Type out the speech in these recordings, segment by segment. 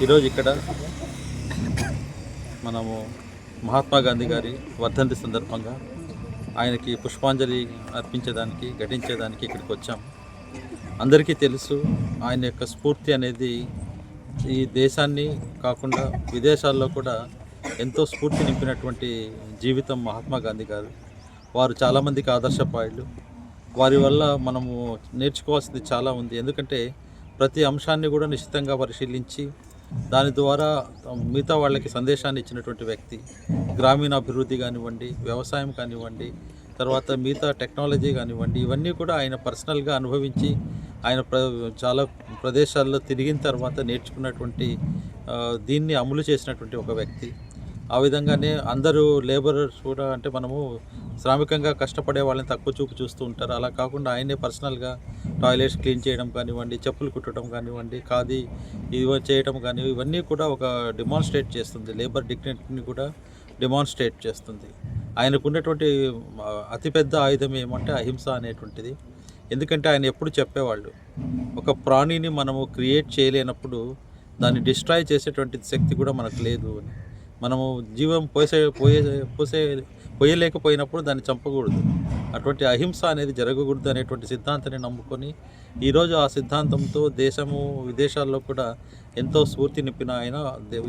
ఈరోజు ఇక్కడ మనము మహాత్మా గాంధీ గారి వర్ధంతి సందర్భంగా ఆయనకి పుష్పాంజలి అర్పించేదానికి ఘటించేదానికి ఇక్కడికి వచ్చాం. అందరికీ తెలుసు ఆయన యొక్క స్ఫూర్తి అనేది ఈ దేశాన్ని కాకుండా విదేశాల్లో కూడా ఎంతో స్ఫూర్తి నింపినటువంటి జీవితం మహాత్మా గాంధీ గారు. వారు చాలామందికి ఆదర్శపాయులు. వారి వల్ల మనము నేర్చుకోవాల్సింది చాలా ఉంది. ఎందుకంటే ప్రతి అంశాన్ని కూడా నిశ్చితంగా పరిశీలించి దాని ద్వారా మిగతా వాళ్ళకి సందేశాన్ని ఇచ్చినటువంటి వ్యక్తి. గ్రామీణాభివృద్ధి కానివ్వండి, వ్యవసాయం కానివ్వండి, తర్వాత మిగతా టెక్నాలజీ కానివ్వండి, ఇవన్నీ కూడా ఆయన పర్సనల్గా అనుభవించి ఆయన చాలా ప్రదేశాల్లో తిరిగిన తర్వాత నేర్చుకున్నటువంటి దీన్ని అమలు చేసినటువంటి ఒక వ్యక్తి. ఆ విధంగానే అందరూ లేబరర్స్ కూడా, అంటే మనము శ్రామికంగా కష్టపడే వాళ్ళని తక్కువ చూపు చూస్తూ ఉంటారు. అలా కాకుండా ఆయనే పర్సనల్గా టాయిలెట్స్ క్లీన్ చేయడం కానివ్వండి, చెప్పులు కుట్టడం కానివ్వండి, ఖాదీ ఇవి చేయడం కానీ, ఇవన్నీ కూడా ఒక డెమాన్స్ట్రేట్ చేస్తుంది. లేబర్ డిగ్నిటీని కూడా డెమాన్స్ట్రేట్ చేస్తుంది. ఆయనకు ఉన్నటువంటి అతిపెద్ద ఆయుధం ఏమంటే అహింస అనేటువంటిది. ఎందుకంటే ఆయన ఎప్పుడు చెప్పేవాళ్ళు, ఒక ప్రాణిని మనము క్రియేట్ చేయలేనప్పుడు దాన్ని డిస్ట్రాయ్ చేసేటువంటి శక్తి కూడా మనకు లేదు అని. మనము జీవం పోయలేకపోయినప్పుడు దాన్ని చంపకూడదు. అటువంటి అహింస అనేది జరగకూడదు అనేటువంటి సిద్ధాంతాన్ని నమ్ముకొని ఈరోజు ఆ సిద్ధాంతంతో దేశము విదేశాల్లో కూడా ఎంతో స్ఫూర్తి నింపిన ఆయన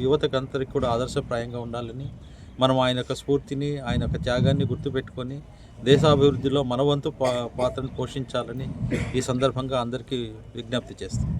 యువతకు అందరికీ కూడా ఆదర్శప్రాయంగా ఉండాలని, మనం ఆయన యొక్క స్ఫూర్తిని, ఆయన యొక్క త్యాగాన్ని గుర్తుపెట్టుకొని దేశాభివృద్ధిలో మన వంతు పాత్రను పోషించాలని ఈ సందర్భంగా అందరికీ విజ్ఞప్తి చేస్తాం.